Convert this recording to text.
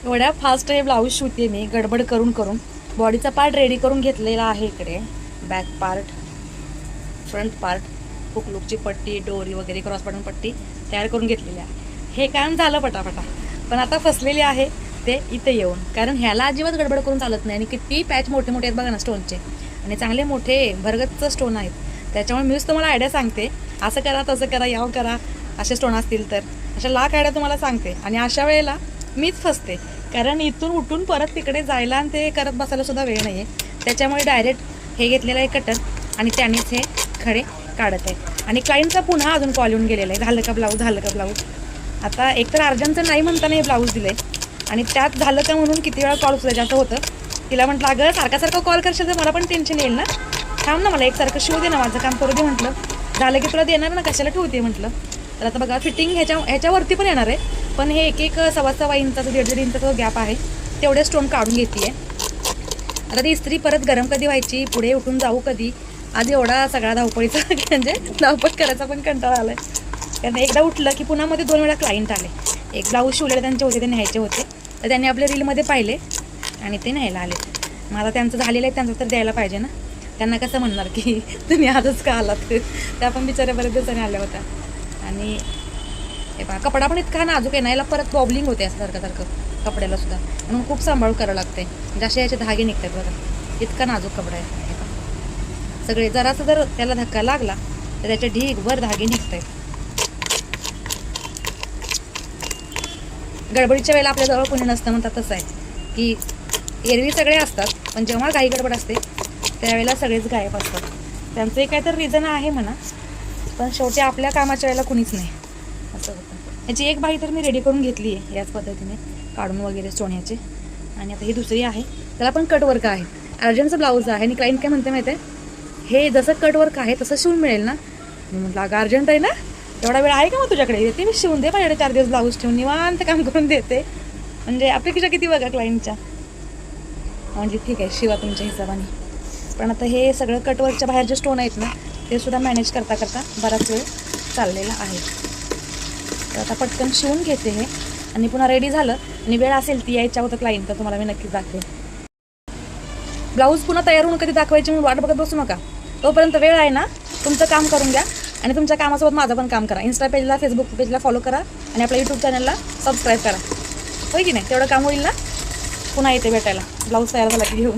एवढ्या फास्ट हे ब्लाऊज शिवते मी गडबड करून करून. बॉडीचा पार्ट रेडी करून घेतलेला आहे इकडे. बॅक पार्ट, फ्रंट पार्ट, हुकलूकची पट्टी, डोरी वगैरे क्रॉस बटन पट्टी तयार करून घेतलेली आहे. हे काम झालं पटापटा, पण आता फसलेली आहे ते इथे येऊन. कारण ह्याला अजिबात गडबड करून चालत नाही. आणि किती पॅच मोठे मोठे आहेत बघा ना स्टोनचे, आणि चांगले मोठे भरगच्च स्टोन आहेत. त्याच्यामुळे मीच तुम्हाला आयडिया सांगते, असं करा तसं करा याव करा. असे स्टोन असतील तर अशा लाख आयडिया तुम्हाला सांगते. आणि अशा वेळेला मीच फसते, कारण इथून उठून परत तिकडे जायला आणि ते करत बसायला सुद्धा वेळ नाही आहे. त्याच्यामुळे डायरेक्ट हे घेतलेलं आहे कटर, आणि त्यानेच हे खडे काढत आहे. आणि क्लायंटचा पुन्हा अजून कॉल येऊन गेलेला आहे, झालं का ब्लाऊज, झालं का ब्लाऊज. आता एकतर अर्जंटचं नाही म्हणताना हे ब्लाऊज दिलं आहे, आणि त्यात झालं का म्हणून किती वेळा कॉल उचलायचं असं होतं. तिला म्हटलं अगं सारखा कॉल करशील तर मला पण टेन्शन येईल ना, थांब ना, मला एकसारखं शिवू दे ना, माझं काम करू दे म्हटलं. झालं की तुला देणार ना, कशाला ठेवते म्हटलं. तर आता बघा फिटिंग ह्याच्यावरती पण येणार आहे, पण हे एक सव्वा इंचाचं 1.5 इंचाचा गॅप आहे, तेवढे स्टोन काढून घेते आहे. आता ती इस्त्री परत गरम कधी व्हायची, पुढे उठून जाऊ कधी, आधी एवढा सगळा धावपळीचा म्हणजे धावपळ करायचा पण कंटाळा आला आहे. कारण एकदा उठलं की पुन्हा मध्ये 2 वेळा क्लायंट आले. एक ब्लाऊज शिवलेले त्यांचे होते, ते न्यायचे होते, तर त्यांनी आपल्या रीलमध्ये पाहिले आणि ते न्यायला आले. मग आता त्यांचं झालेलं आहे, त्यांचं तर द्यायला पाहिजे ना. त्यांना कसं म्हणणार की तुम्ही आजच का आलात, त्या पण बिचाऱ्या बऱ्याच दिवसांनी आल्या होत्या. आणि हे पहा कपडा पण इतका नाजूक आहे ना, याला परत बॉबलिंग होते असं सारखं कपड्याला सुद्धा, म्हणून खूप सांभाळ करावं लागते. जसे याचे धागे निघतात बघा, इतका नाजूक कपडा आहे. सगळे जरासा जर त्याला धक्का लागला तर त्याचे ढीगभर धागे निघत आहेत. गडबडीच्या वेळेला आपल्याजवळ कोणी नसतं म्हणतात तसं आहे की एरवी सगळे असतात, पण जेव्हा काही गडबड असते त्यावेळेला सगळेच गायब असतात. त्यांचं एक काहीतरी रिझन आहे म्हणा, पण शेवटी आपल्या कामाच्या वेळेला कुणीच नाही असं होतं. याची एक बाई तर मी रेडी करून घेतली आहे याच पद्धतीने काढून वगैरे सोन्याचे. आणि आता ही दुसरी आहे, त्याला पण कटवर्क आहे, अर्जंटचं ब्लाऊज आहे. आणि क्लायंट काय म्हणते माहिती आहे, हे जसं कटवर्क आहे तसं शिवून मिळेल ना. मी म्हटलं अगं अर्जंट आहे ना, एवढा वेळ आहे का मग तुझ्याकडे, येते मी शिवून दे, माझ्याकडे 4 दिवस ब्लाऊज ठेवून निवांत काम करून देते. म्हणजे अपेक्षा किती बघा क्लायंटच्या. म्हणजे ठीक आहे शिवा तुमच्या हिशोबाने, पण आता हे सगळं कटवर्कच्या बाहेर जे स्टोन आहेत ना ते सुद्धा मॅनेज करता करता बराच वेळ चाललेला आहे. तर आता पटकन शिवून घेते हे, आणि पुन्हा रेडी झालं आणि वेळ असेल ती यायच्या होतं क्लायंट, तर तुम्हाला मी नक्कीच दाखवेन. ब्लाऊज पुन्हा तयार होऊन कधी दाखवायची म्हणून वाट बघत बसू नका. तोपर्यंत वेळ आहे ना, तुमचं काम करून घ्या, आणि तुमच्या कामासोबत माझं पण काम करा. इंस्टा पेजला, फेसबुक पेजला फॉलो करा, आणि आपल्या यूट्यूब चॅनलला सबस्क्राईब करा. होय की नाही, तेवढं काम होईल ना. पुन्हा येते भेटायला ब्लाऊज तयार झाला की घेऊन.